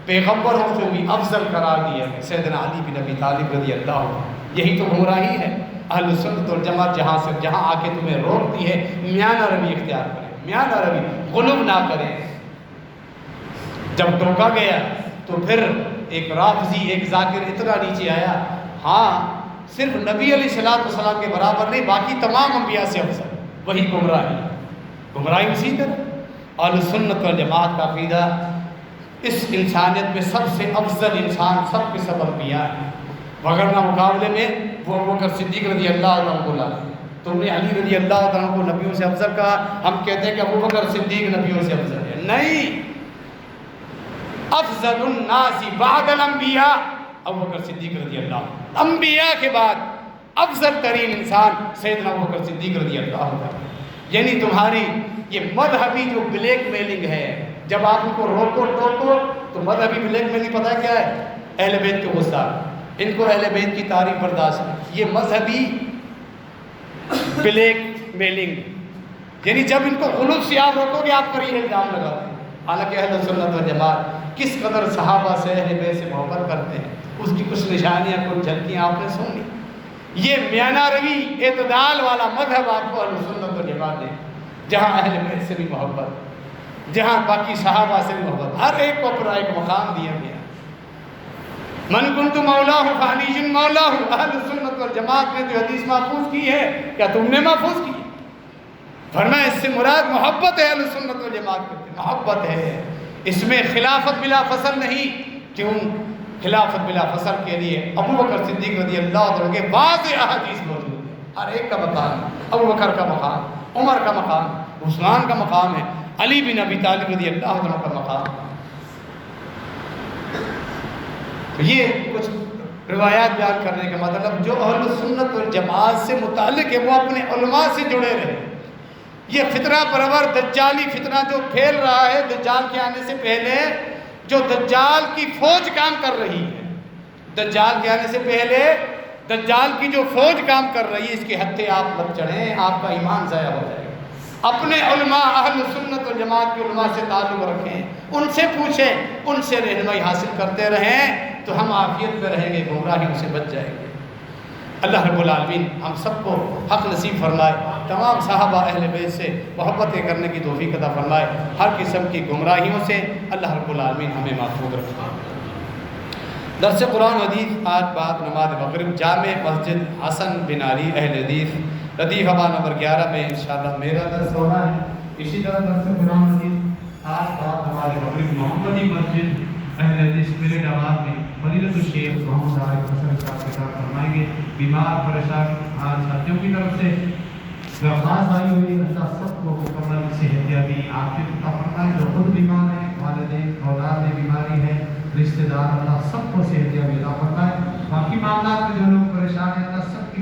پیغمبروں کو بھی افضل قرار دیا سیدنا علی بن ابی طالب رضی اللہ عنہ۔ یہی تو گمراہی ہے۔ اہل سنت والجماعت جہاں آ کے تمہیں روکتی ہے، میانہ روی اختیار کریں، میانہ روی، غلو نہ کریں۔ جب ٹوکا گیا تو پھر ایک رافضی، ایک ذاکر اتنا نیچے آیا، ہاں صرف نبی علیہ السلام کے برابر نہیں، باقی تمام انبیاء سے افضل، وہی گمراہی اسی طرح۔ اہل سنت والجماعت کا عقیدہ اس انسانیت میں سب سے افضل انسان سب کے سب انبیاء ہیں، وگرنہ مقابلے میں وہ ابوبکر صدیق رضی اللہ عنہ کو لا دیا۔ تم نے علی رضی اللہ عنہ کو نبیوں سے افضل کہا، ہم کہتے ہیں کہ ابوبکر صدیق نبیوں سے افضل ہے، نہیں، افضل الناس بعد الانبیاء ابوبکر صدیق رضی اللہ عنہ، انبیاء کے بعد افضل ترین انسان سیدنا ابوبکر صدیق رضی اللہ عنہ۔ یعنی تمہاری یہ مذہبی جو بلیک میلنگ ہے، جب آپ ان کو روکو ٹوکو تو مذہبی بلیک میلنگ پتہ ہے کیا ہے؟ اہل بیت کے غصہ، ان کو اہل بیت کی تعریف برداشت ہے، یہ مذہبی بلیک میلنگ، یعنی جب ان کو غلو سے آپ روکو گے آپ پر یہ الزام لگاتے ہیں۔ حالانکہ اہل سنت والجماعت کس قدر صحابہ سے اہل بیت سے محبت کرتے ہیں، اس کی کچھ نشانیاں، کچھ جھلکیاں آپ نے سنی۔ یہ میانہ روی اعتدال والا مذہب آپ کو اہل سنت والجماعت نے، جہاں اہل بیت سے بھی محبت، جہاں باقی صحابہ سے بھی محبت، ہر ایک کو اپنا ایک مقام دیا گیا۔ من کنت مولاہ فعلی مولاہ، اہل سنت والجماعت نے جو حدیث محفوظ کی ہے، کیا تم نے محفوظ کی؟ فرمایا اس سے مراد محبت ہے، اہل سنت والجماعت کہتے ہیں محبت ہے، اس میں خلافت بلا فصل نہیں۔ کیوں؟ خلافت بلا فصل کے لیے ابوبکر صدیق رضی اللہ عنہ کے واضح احادیث موجود ہیں، ہر ایک کا مقام، ابوبکر کا مقام، عمر کا مقام، عثمان کا مقام ہے، علی بن ابی طالب رضی اللہ عنہ کا مقام۔ یہ کچھ روایات بیان کرنے کا مطلب جو اہل سنت والجماعت سے متعلق ہے وہ اپنے علماء سے جڑے رہے۔ یہ فتنہ پرور دجالی فتنہ جو پھیل رہا ہے، دجال کے آنے سے پہلے جو دجال کی فوج کام کر رہی ہے، دجال کے آنے سے پہلے دجال کی جو فوج کام کر رہی ہے، اس کے ہتھے آپ مت چڑھیں، آپ کا ایمان ضائع ہو جائے گا۔ اپنے علماء، اہل سنت والجماعت کے علماء سے تعلق رکھیں، ان سے پوچھیں، ان سے رہنمائی حاصل کرتے رہیں تو ہم عافیت میں رہیں گے، گمراہیوں سے بچ جائیں گے۔ اللہ رب العالمین ہم سب کو حق نصیب فرمائے، تمام صحابہ اہل بیت سے محبتیں کرنے کی توفیق عطا فرمائے، ہر قسم کی گمراہیوں سے اللہ رب العالمین ہمیں محفوظ رکھے۔ درس قرآن حدیث آج بعد نماز مغرب جامع مسجد حسن بن علی اہل حدیث ردیف آباد نمبر 11 میں انشاءاللہ میرا درس ہونا ہے۔ اسی طرح درس قرآن حدیث آج بعد نماز مغرب محمدی مسجد اہل حدیث میرے آباد میں فضیلت الشیخ محمد عارف حسن صاحب کے ساتھ فرمائیں گے۔ بیمار پریشان آج ساتھیوں کی طرف سے درخواست آئی ہوئی، اللہ سب کو مکمل صحت یابی عافیت عطا فرمائے، جو خود بیمار ہیں، والدین اولاد میں بیماری ہے، رشتہ دار، اللہ سب کو صحت یابی عطا فرمائے۔ باقی معاملات میں جو لوگ پریشان ہیں اللہ سب کی